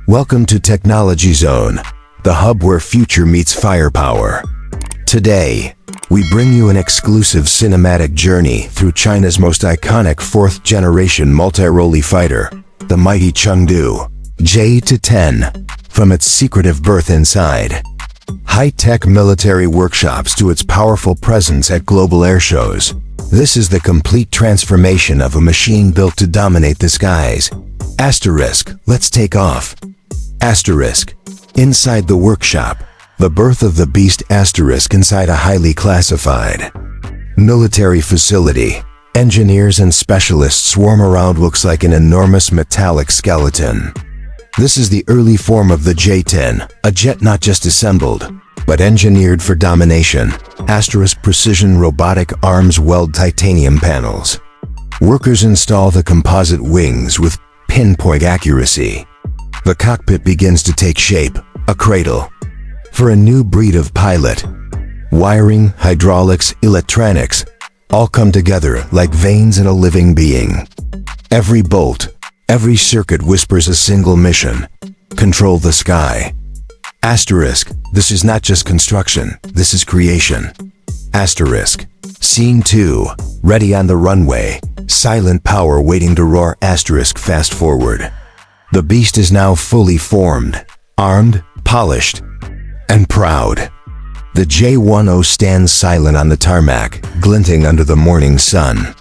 Welcome to Technology Zone, the hub where future meets firepower. Today, we bring you an exclusive cinematic journey through China's most iconic fourth-generation multirole fighter, the mighty Chengdu J-10, from its secretive birth inside high-tech military workshops to its powerful presence at global airshows. This is the complete transformation of a machine built to dominate the skies. Asterisk, let's take off. Asterisk, inside the workshop, the birth of the beast. Asterisk, inside a highly classified military facility, engineers and specialists swarm around. Looks like an enormous metallic skeleton. This is the early form of the J-10, a jet not just assembled, but engineered for domination. Asterisk, precision robotic arms weld titanium panels. Workers install the composite wings with pinpoint accuracy. The cockpit begins to take shape, a cradle for a new breed of pilot. Wiring, hydraulics, electronics, all come together like veins in a living being. Every bolt, every circuit whispers a single mission: control the sky. Asterisk, this is not just construction, this is creation. Asterisk, Scene 2, ready on the runway, silent power waiting to roar. Asterisk, fast forward. The beast is now fully formed, armed, polished, and proud. The J-10 stands silent on the tarmac, glinting under the morning sun.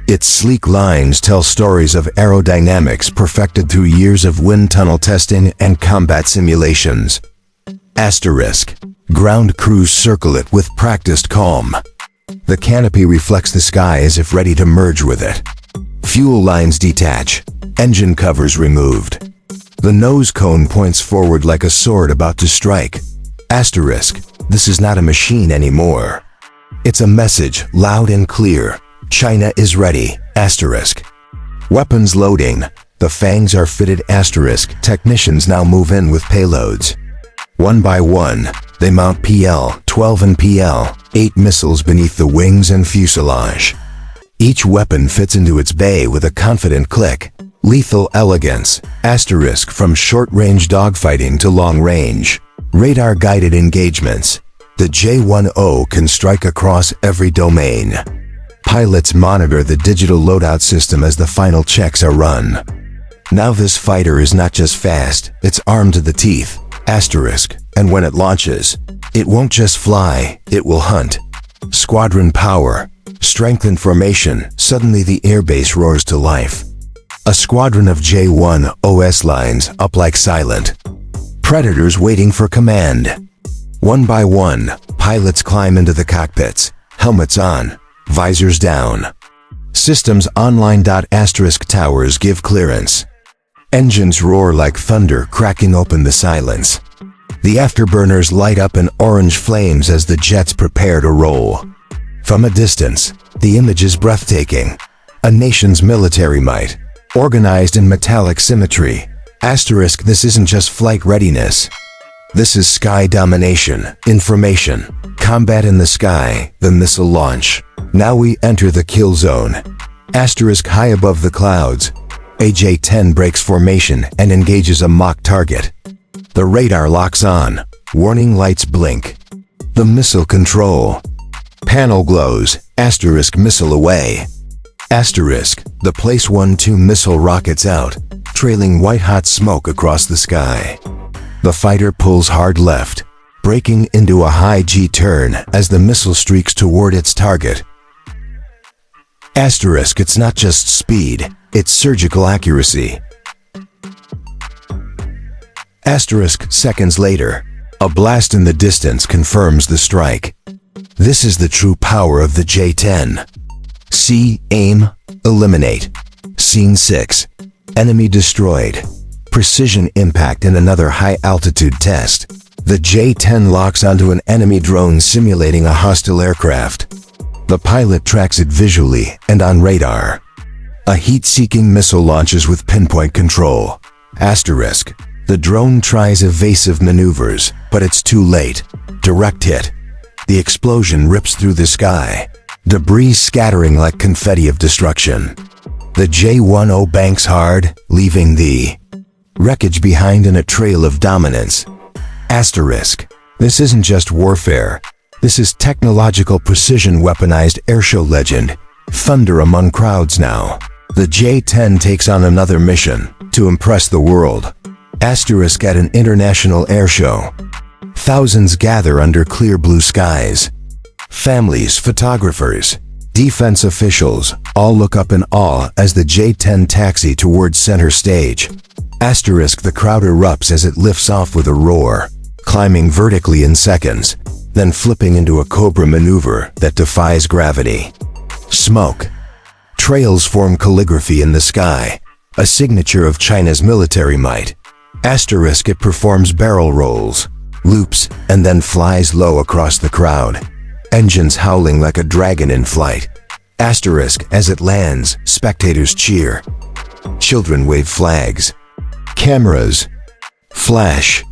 Its sleek lines tell stories of aerodynamics perfected through years of wind tunnel testing and combat simulations. Asterisk, ground crews circle it with practiced calm. The canopy reflects the sky as if ready to merge with it. Fuel lines detach, engine covers removed. The nose cone points forward like a sword about to strike. Asterisk, this is not a machine anymore. It's a message, loud and clear. China is ready. Asterisk. Weapons loading. The fangs are fitted. Asterisk. Technicians now move in with payloads. One by one, they mount PL-12 and PL-8 missiles beneath the wings and fuselage. Each weapon fits into its bay with a confident click. Lethal elegance. Asterisk, from short-range dogfighting to long-range radar-guided engagements, the J-10 can strike across every domain. Pilots monitor the digital loadout system as the final checks are run. Now this fighter is not just fast, it's armed to the teeth. Asterisk, and when it launches, it won't just fly, it will hunt. Squadron power, strength and formation. Suddenly the airbase roars to life. A squadron of J-10s lines up like silent predators waiting for command. One by one, pilots climb into the cockpits, helmets on, visors down. Systems online. Asterisk, towers give clearance. Engines roar like thunder, cracking open the silence. The afterburners light up in orange flames as the jets prepare to roll. From a distance, the image is breathtaking. A nation's military might, organized in metallic symmetry. Asterisk, this isn't just flight readiness. This is sky domination, information, combat in the sky, the missile launch. Now we enter the kill zone. Asterisk, high above the clouds, a J-10 breaks formation and engages a mock target. The radar locks on, warning lights blink. The missile control panel glows. Asterisk, missile away. Asterisk, the Place 1-2 missile rockets out, trailing white-hot smoke across the sky. The fighter pulls hard left, braking into a high G-turn as the missile streaks toward its target. Asterisk, it's not just speed, it's surgical accuracy. Asterisk, seconds later, a blast in the distance confirms the strike. This is the true power of the J-10. See, aim, eliminate. Scene 6. Enemy destroyed. Precision impact in another high-altitude test. The J-10 locks onto an enemy drone simulating a hostile aircraft. The pilot tracks it visually and on radar. A heat-seeking missile launches with pinpoint control. Asterisk. The drone tries evasive maneuvers, but it's too late. Direct hit. The explosion rips through the sky, debris scattering like confetti of destruction. The J-10 banks hard, leaving the wreckage behind in a trail of dominance. Asterisk. This isn't just warfare. This is technological precision weaponized airshow legend. Thunder among crowds now. The J-10 takes on another mission, to impress the world. Asterisk at an international airshow. Thousands gather under clear blue skies. Families, photographers, defense officials, all look up in awe as the J-10 taxi towards center stage. Asterisk the crowd erupts as it lifts off with a roar, climbing vertically in seconds, then flipping into a cobra maneuver that defies gravity. Smoke. Trails form calligraphy in the sky, a signature of China's military might. Asterisk it performs barrel rolls, loops, and then flies low across the crowd. Engines howling like a dragon in flight. Asterisk as it lands, spectators cheer. Children wave flags. Cameras. Flash.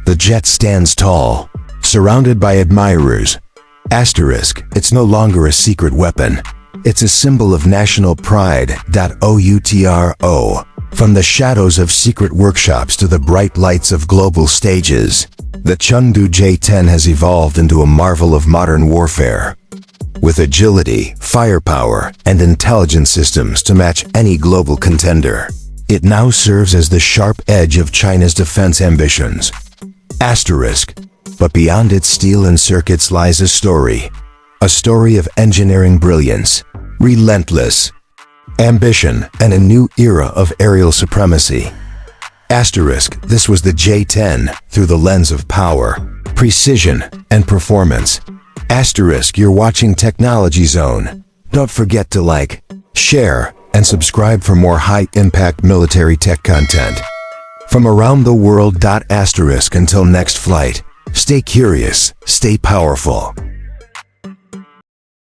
The jet stands tall, surrounded by admirers. Asterisk, it's no longer a secret weapon. It's a symbol of national pride. Outro. From the shadows of secret workshops to the bright lights of global stages, the Chengdu J-10 has evolved into a marvel of modern warfare. With agility, firepower, and intelligence systems to match any global contender, it now serves as the sharp edge of China's defense ambitions. Asterisk. But beyond its steel and circuits lies a story. A story of engineering brilliance, relentless ambition, and a new era of aerial supremacy. Asterisk, this was the J-10 through the lens of power, precision, and performance. Asterisk, you're watching Technology Zone. Don't forget to like, share, and subscribe for more high-impact military tech content. From around the world. Asterisk until next flight, stay curious, stay powerful.